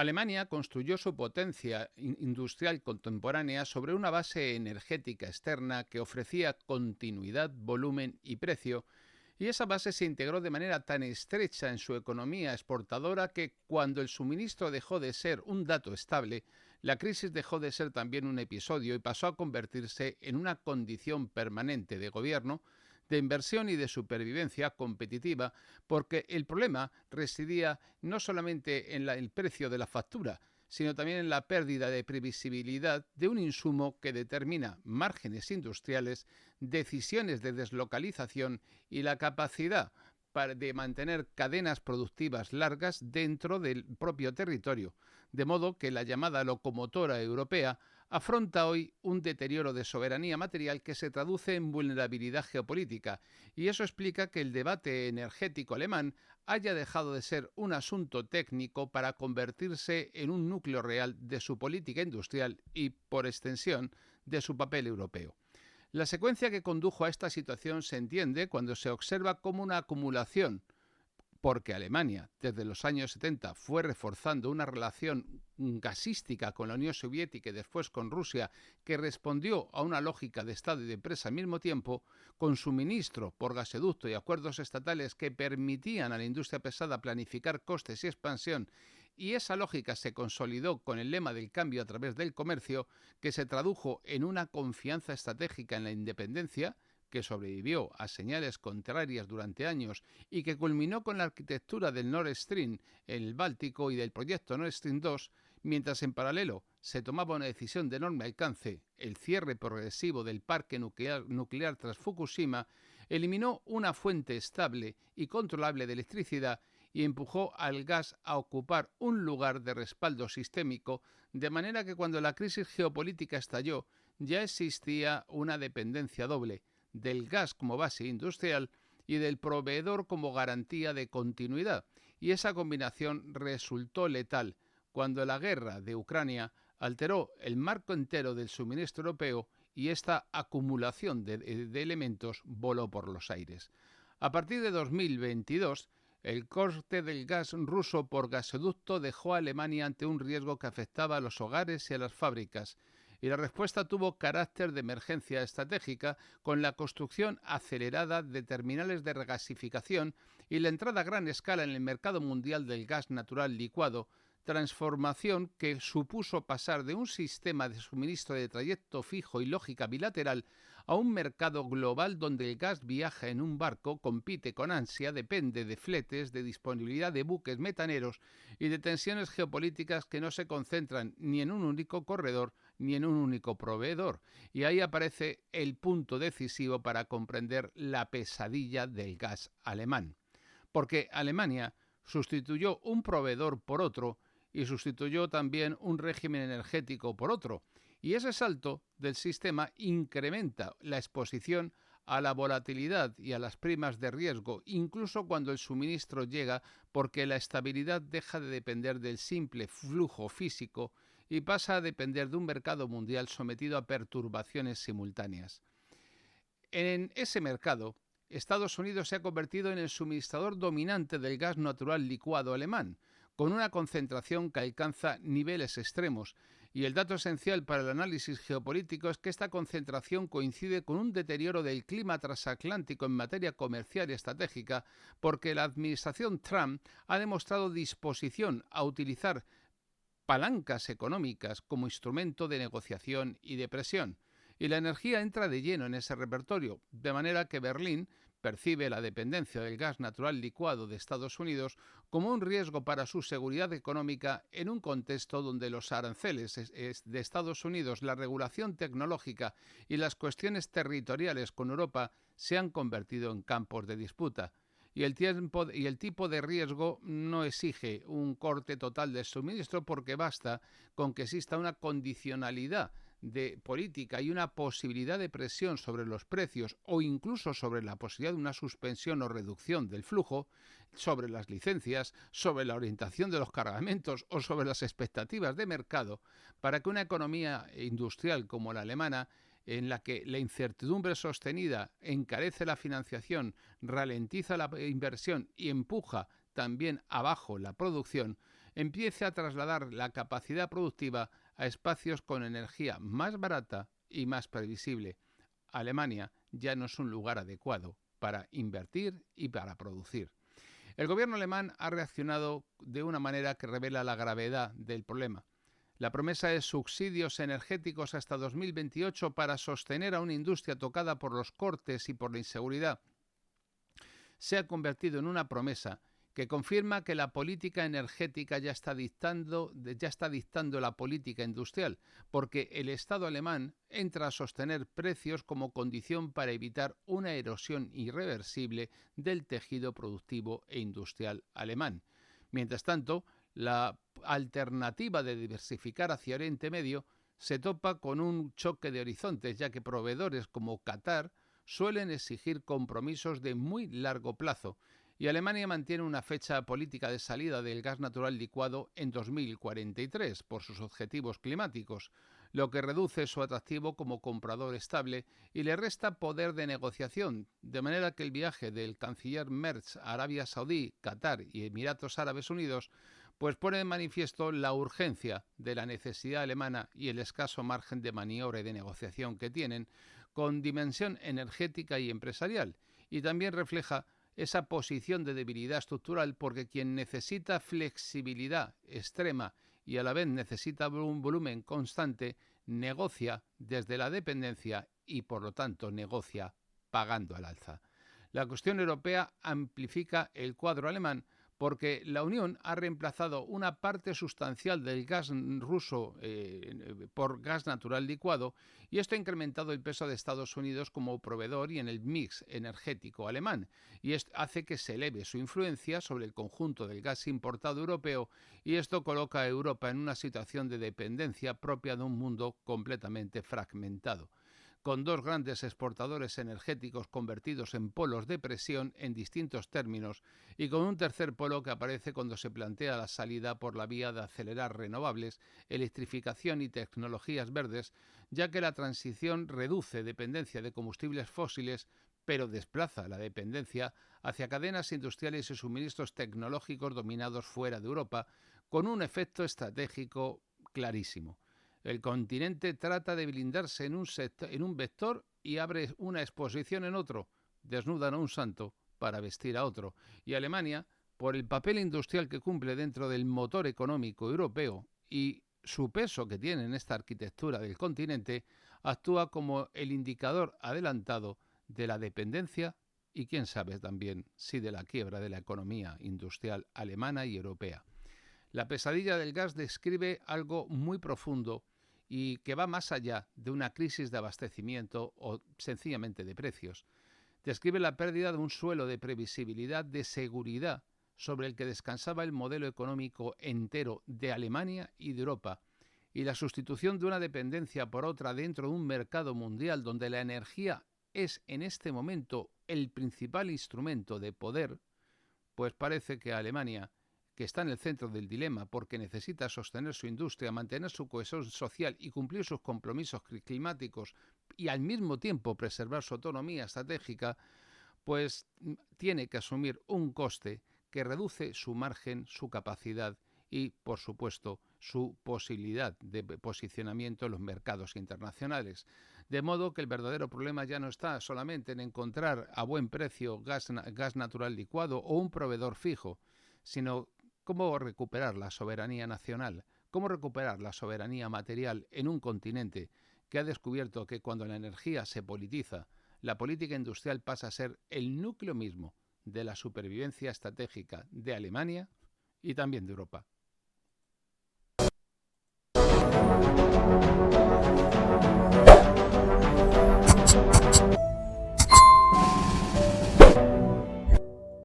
Alemania construyó su potencia industrial contemporánea sobre una base energética externa que ofrecía continuidad, volumen y precio, y esa base se integró de manera tan estrecha en su economía exportadora que cuando el suministro dejó de ser un dato estable, la crisis dejó de ser también un episodio y pasó a convertirse en una condición permanente de gobierno, de inversión y de supervivencia competitiva, porque el problema residía no solamente en el precio de la factura, sino también en la pérdida de previsibilidad de un insumo que determina márgenes industriales, decisiones de deslocalización y la capacidad de mantener cadenas productivas largas dentro del propio territorio, de modo que la llamada locomotora europea afronta hoy un deterioro de soberanía material que se traduce en vulnerabilidad geopolítica, y eso explica que el debate energético alemán haya dejado de ser un asunto técnico para convertirse en un núcleo real de su política industrial y, por extensión, de su papel europeo. La secuencia que condujo a esta situación se entiende cuando se observa como una acumulación, porque Alemania, desde los años 70, fue reforzando una relación gasística con la Unión Soviética y después con Rusia, que respondió a una lógica de Estado y de empresa al mismo tiempo, con suministro por gasoducto y acuerdos estatales que permitían a la industria pesada planificar costes y expansión, y esa lógica se consolidó con el lema del cambio a través del comercio, que se tradujo en una confianza estratégica en la independencia, que sobrevivió a señales contrarias durante años y que culminó con la arquitectura del Nord Stream en el Báltico y del proyecto Nord Stream 2, mientras en paralelo se tomaba una decisión de enorme alcance, el cierre progresivo del parque nuclear tras Fukushima, eliminó una fuente estable y controlable de electricidad y empujó al gas a ocupar un lugar de respaldo sistémico, de manera que cuando la crisis geopolítica estalló ya existía una dependencia doble, del gas como base industrial y del proveedor como garantía de continuidad, y esa combinación resultó letal cuando la guerra de Ucrania alteró el marco entero del suministro europeo y esta acumulación de elementos voló por los aires. A partir de 2022, el corte del gas ruso por gasoducto dejó a Alemania ante un riesgo que afectaba a los hogares y a las fábricas, y la respuesta tuvo carácter de emergencia estratégica con la construcción acelerada de terminales de regasificación y la entrada a gran escala en el mercado mundial del gas natural licuado, transformación que supuso pasar de un sistema de suministro de trayecto fijo y lógica bilateral a un mercado global donde el gas viaja en un barco, compite con ansia, depende de fletes, de disponibilidad de buques metaneros y de tensiones geopolíticas que no se concentran ni en un único corredor ni en un único proveedor. Y ahí aparece el punto decisivo para comprender la pesadilla del gas alemán. Porque Alemania sustituyó un proveedor por otro y sustituyó también un régimen energético por otro. Y ese salto del sistema incrementa la exposición a la volatilidad y a las primas de riesgo, incluso cuando el suministro llega, porque la estabilidad deja de depender del simple flujo físico y pasa a depender de un mercado mundial sometido a perturbaciones simultáneas. En ese mercado, Estados Unidos se ha convertido en el suministrador dominante del gas natural licuado alemán, con una concentración que alcanza niveles extremos, y el dato esencial para el análisis geopolítico es que esta concentración coincide con un deterioro del clima transatlántico en materia comercial y estratégica, porque la administración Trump ha demostrado disposición a utilizar palancas económicas como instrumento de negociación y de presión. Y la energía entra de lleno en ese repertorio, de manera que Berlín percibe la dependencia del gas natural licuado de Estados Unidos como un riesgo para su seguridad económica en un contexto donde los aranceles de Estados Unidos, la regulación tecnológica y las cuestiones territoriales con Europa se han convertido en campos de disputa. Y el tipo de riesgo no exige un corte total del suministro porque basta con que exista una condicionalidad de política y una posibilidad de presión sobre los precios o incluso sobre la posibilidad de una suspensión o reducción del flujo, sobre las licencias, sobre la orientación de los cargamentos o sobre las expectativas de mercado, para que una economía industrial como la alemana, en la que la incertidumbre sostenida encarece la financiación, ralentiza la inversión y empuja también abajo la producción, empiece a trasladar la capacidad productiva a espacios con energía más barata y más previsible. Alemania ya no es un lugar adecuado para invertir y para producir. El gobierno alemán ha reaccionado de una manera que revela la gravedad del problema. La promesa de subsidios energéticos hasta 2028 para sostener a una industria tocada por los cortes y por la inseguridad se ha convertido en una promesa que confirma que la política energética ya está dictando la política industrial, porque el Estado alemán entra a sostener precios como condición para evitar una erosión irreversible del tejido productivo e industrial alemán. Mientras tanto, la alternativa de diversificar hacia Oriente Medio se topa con un choque de horizontes, ya que proveedores como Qatar suelen exigir compromisos de muy largo plazo, y Alemania mantiene una fecha política de salida del gas natural licuado en 2043 por sus objetivos climáticos, lo que reduce su atractivo como comprador estable y le resta poder de negociación, de manera que el viaje del canciller Merz a Arabia Saudí, Qatar y Emiratos Árabes Unidos pues pone de manifiesto la urgencia de la necesidad alemana y el escaso margen de maniobra y de negociación que tienen, con dimensión energética y empresarial, y también refleja esa posición de debilidad estructural, porque quien necesita flexibilidad extrema y a la vez necesita un volumen constante, negocia desde la dependencia y por lo tanto negocia pagando al alza. La cuestión europea amplifica el cuadro alemán porque la Unión ha reemplazado una parte sustancial del gas ruso por gas natural licuado, y esto ha incrementado el peso de Estados Unidos como proveedor y en el mix energético alemán, y esto hace que se eleve su influencia sobre el conjunto del gas importado europeo, y esto coloca a Europa en una situación de dependencia propia de un mundo completamente fragmentado, con dos grandes exportadores energéticos convertidos en polos de presión en distintos términos, y con un tercer polo que aparece cuando se plantea la salida por la vía de acelerar renovables, electrificación y tecnologías verdes, ya que la transición reduce dependencia de combustibles fósiles, pero desplaza la dependencia hacia cadenas industriales y suministros tecnológicos dominados fuera de Europa, con un efecto estratégico clarísimo. El continente trata de blindarse en un vector y abre una exposición en otro. Desnudan a un santo para vestir a otro. Y Alemania, por el papel industrial que cumple dentro del motor económico europeo y su peso que tiene en esta arquitectura del continente, actúa como el indicador adelantado de la dependencia y quién sabe también si de la quiebra de la economía industrial alemana y europea. La pesadilla del gas describe algo muy profundo y que va más allá de una crisis de abastecimiento o sencillamente de precios. Describe la pérdida de un suelo de previsibilidad, de seguridad, sobre el que descansaba el modelo económico entero de Alemania y de Europa, y la sustitución de una dependencia por otra dentro de un mercado mundial donde la energía es en este momento el principal instrumento de poder, pues parece que Alemania, que está en el centro del dilema porque necesita sostener su industria, mantener su cohesión social y cumplir sus compromisos climáticos y al mismo tiempo preservar su autonomía estratégica, pues tiene que asumir un coste que reduce su margen, su capacidad y, por supuesto, su posibilidad de posicionamiento en los mercados internacionales. De modo que el verdadero problema ya no está solamente en encontrar a buen precio gas natural licuado o un proveedor fijo, sino cómo recuperar la soberanía nacional, cómo recuperar la soberanía material en un continente que ha descubierto que cuando la energía se politiza, la política industrial pasa a ser el núcleo mismo de la supervivencia estratégica de Alemania y también de Europa.